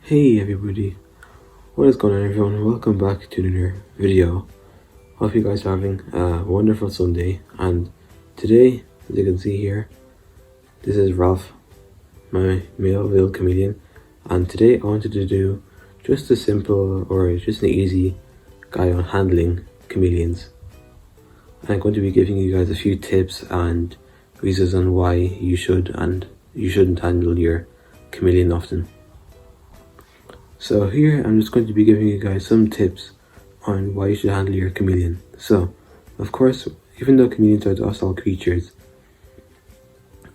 Hey everybody, what is going on everyone? Welcome back to another video. Hope you guys are having a wonderful Sunday, and today, as you can see here, this is Ralph, my male chameleon, and today I wanted to do just a simple or just an easy guide on handling chameleons. And I'm going to be giving you guys a few tips and reasons on why you should and you shouldn't handle your chameleon often. So here I'm just going to be giving you guys some tips on why you should handle your chameleon. So, of course, even though chameleons are docile creatures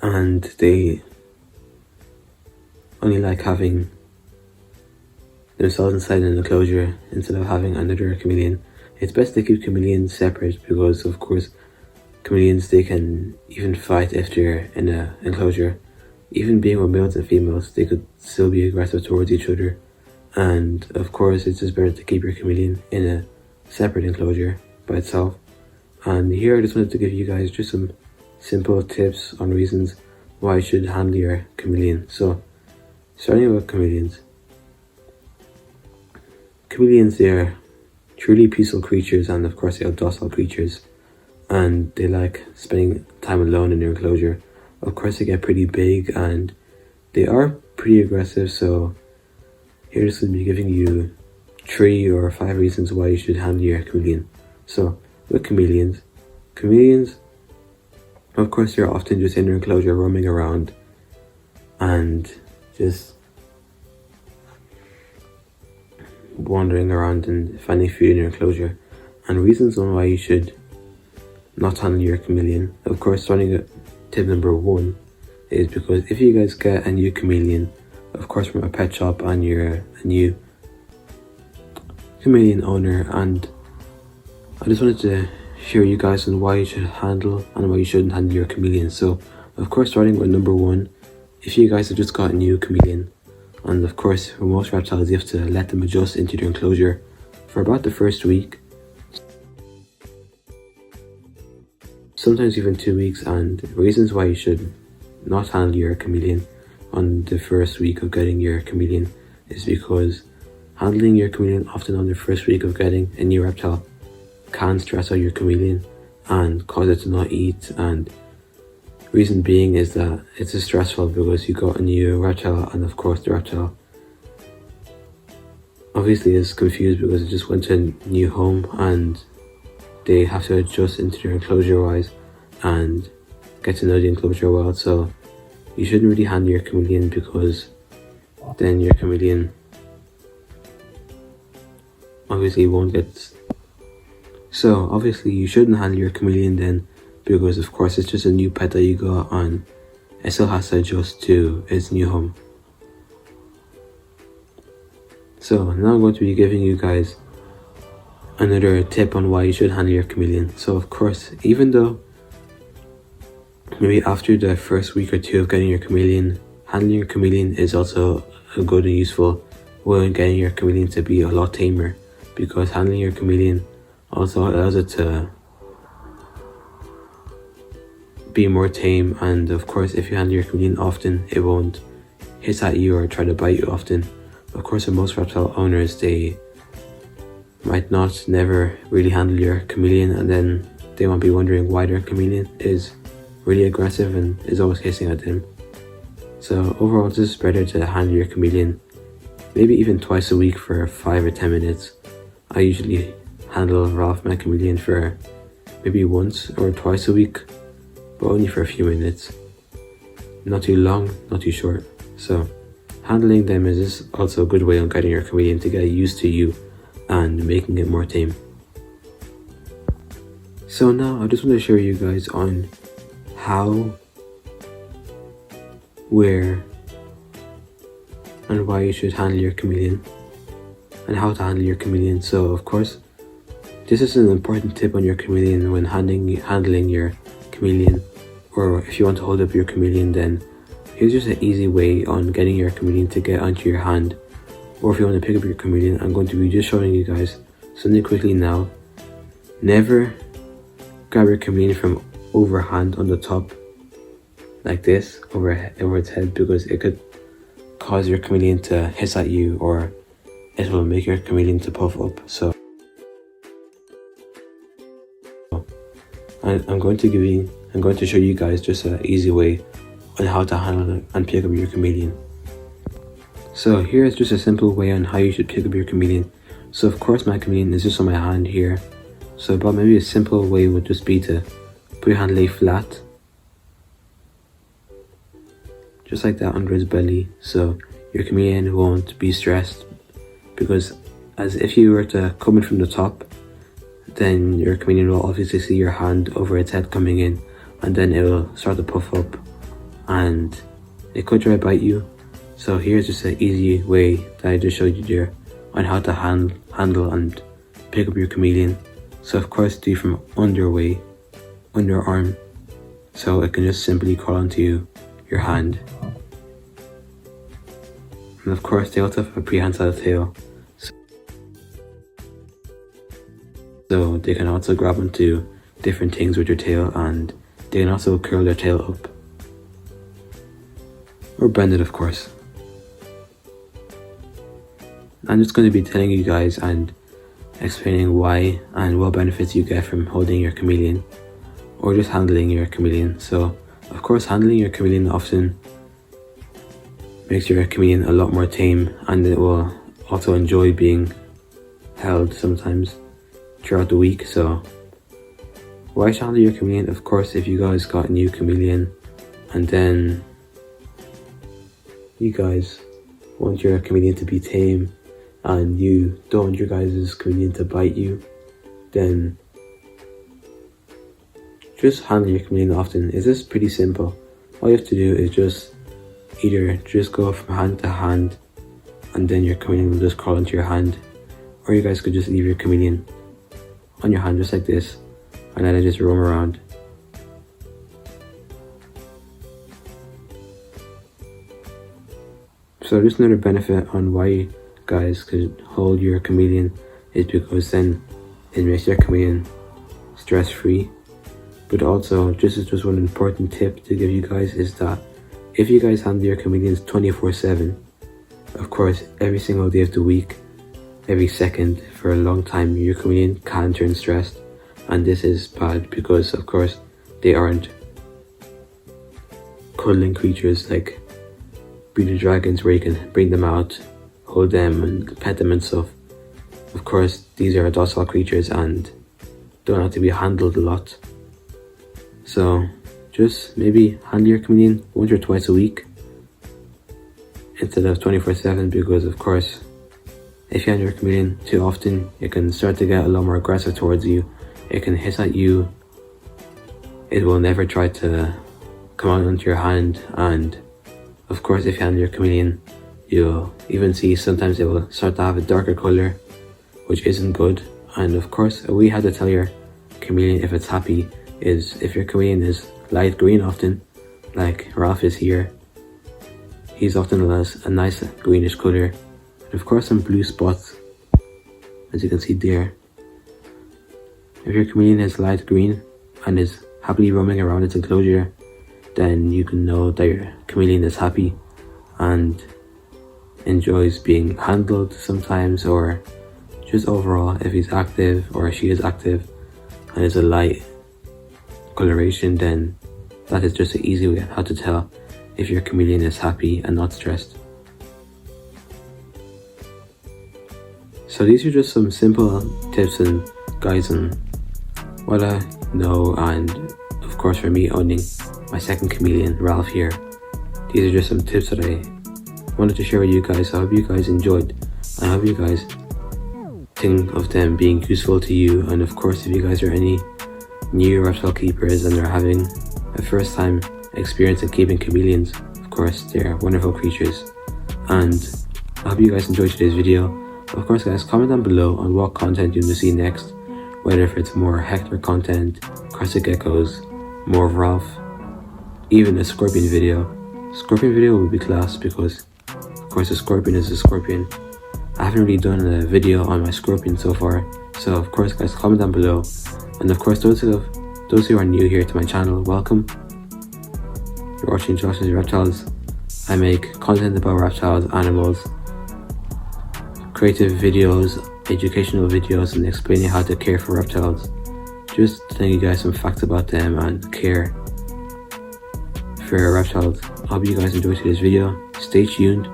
and they only like having themselves inside an enclosure instead of having another chameleon, it's best to keep chameleons separate because, of course, chameleons, they can even fight if they're in an enclosure. Even being with males and females, they could still be aggressive towards each other. And of course, it's just better to keep your chameleon in a separate enclosure by itself. And here I just wanted to give you guys just some simple tips on reasons why you should handle your chameleon. So, starting with chameleons. Chameleons, they are truly peaceful creatures, and of course they are docile creatures. And they like spending time alone in their enclosure. Of course they get pretty big and they are pretty aggressive, so here just going to be giving you 3 or 5 reasons why you should handle your chameleon. So, with chameleons, of course, they're often just in their enclosure roaming around and just wandering around and finding food in your enclosure. And reasons on why you should not handle your chameleon. Of course, starting at tip number 1 is because if you guys get a new chameleon, of course from a pet shop, and you're a new chameleon owner, and I just wanted to share you guys on why you should handle and why you shouldn't handle your chameleon. So of course, starting with number 1, if you guys have just got a new chameleon, and of course for most reptiles you have to let them adjust into their enclosure for about the first week, sometimes even 2 weeks. And reasons why you should not handle your chameleon on the first week of getting your chameleon is because handling your chameleon often on the first week of getting a new reptile can stress out your chameleon and cause it to not eat. And reason being is that it's just stressful because you got a new reptile, and of course the reptile obviously is confused because it just went to a new home and they have to adjust into their enclosure wise and get to know the enclosure well. So you shouldn't really handle your chameleon because then your chameleon obviously won't get... So obviously you shouldn't handle your chameleon then because of course it's just a new pet that you got and it still has to adjust to its new home. So now I'm going to be giving you guys another tip on why you should handle your chameleon. So of course, even though maybe after the first week or 2 of getting your chameleon, handling your chameleon is also a good and useful way of getting your chameleon to be a lot tamer, because handling your chameleon also allows it to be more tame. And of course, if you handle your chameleon often, it won't hiss at you or try to bite you often. Of course, for most reptile owners, they might not never really handle your chameleon, and then they might be wondering why their chameleon is really aggressive and is always hissing at them. So overall, it's just better to handle your chameleon maybe even twice a week for 5 or 10 minutes. I usually handle Ralph, my chameleon, for maybe once or twice a week, but only for a few minutes. Not too long, not too short. So handling them is just also a good way of getting your chameleon to get used to you and making it more tame. So now I just want to show you guys on how, where, and why you should handle your chameleon and how to handle your chameleon. So of course, this is an important tip on your chameleon when handling your chameleon, or if you want to hold up your chameleon, then here's just an easy way on getting your chameleon to get onto your hand. Or if you want to pick up your chameleon, I'm going to be just showing you guys something quickly now. Never grab your chameleon from overhand on the top like this over its head, because it could cause your chameleon to hiss at you, or it will make your chameleon to puff up. So I'm going to show you guys just an easy way on how to handle and pick up your chameleon. So here's just a simple way on how you should pick up your chameleon. So of course my chameleon is just on my hand here. So but maybe a simple way would just be to put your hand lay flat, just like that, under his belly, so your chameleon won't be stressed, because as if you were to come in from the top, then your chameleon will obviously see your hand over its head coming in, and then it will start to puff up and it could try to bite you. So here's just an easy way that I just showed you there on how to handle and pick up your chameleon. So of course do from underarm, so it can just simply crawl onto your hand. And of course they also have a prehensile tail, so they can also grab onto different things with your tail, and they can also curl their tail up or bend it, of course. I'm just going to be telling you guys and explaining why and what benefits you get from holding your chameleon or just handling your chameleon. So of course handling your chameleon often makes your chameleon a lot more tame, and it will also enjoy being held sometimes throughout the week. So why handle your chameleon? Of course, if you guys got a new chameleon and then you guys want your chameleon to be tame and you don't want your guys' chameleon to bite you, then just handle your chameleon often. It's just pretty simple. All you have to do is just either just go from hand to hand, and then your chameleon will just crawl into your hand, or you guys could just leave your chameleon on your hand just like this and let it just roam around. So just another benefit on why you guys could hold your chameleon is because then it makes your chameleon stress free. But also just one important tip to give you guys is that if you guys handle your chameleons 24/7, of course every single day of the week, every second for a long time, your chameleon can turn stressed, and this is bad because of course they aren't cuddling creatures like bearded dragons where you can bring them out, hold them and pet them and stuff. Of course these are docile creatures and don't have to be handled a lot. So just maybe handle your chameleon once or twice a week instead of 24/7, because of course if you handle your chameleon too often, it can start to get a lot more aggressive towards you. It can hiss at you. It will never try to come out onto your hand, and of course if you handle your chameleon, you'll even see sometimes it will start to have a darker color, which isn't good. And of course a way how to tell your chameleon if it's happy is if your chameleon is light green often, like Ralph is here. He's often a nice greenish color, and of course some blue spots, as you can see there. If your chameleon is light green and is happily roaming around its enclosure, then you can know that your chameleon is happy and enjoys being handled sometimes, or just overall if he's active or she is active and is a light coloration, then that is just an easy way how to tell if your chameleon is happy and not stressed. So these are just some simple tips and guides on what I know, and of course for me owning my second chameleon, Ralph here, these are just some tips that I wanted to share with you guys. I hope you guys enjoyed. I hope you guys think of them being useful to you, and of course if you guys are any new reptile keepers and are having a first time experience in keeping chameleons, of course they're wonderful creatures. And I hope you guys enjoyed today's video. Of course guys, comment down below on what content you want to see next, whether if it's more Hector content, crested geckos, more of Ralph, even a scorpion video. Scorpion video will be class because of course a scorpion is a scorpion. I haven't really done a video on my scorpion so far, so of course guys, comment down below. And of course those who are new here to my channel, welcome. You're watching Josh's Reptiles. I make content about reptiles, animals, creative videos, educational videos, and explaining how to care for reptiles. Just telling you guys some facts about them and care for your reptiles. I hope you guys enjoyed today's video. Stay tuned.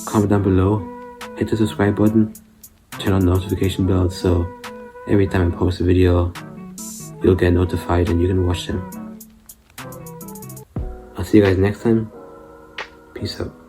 Comment down below. Hit the subscribe button. Turn on the notification bell so every time I post a video, you'll get notified and you can watch them. I'll see you guys next time. Peace out.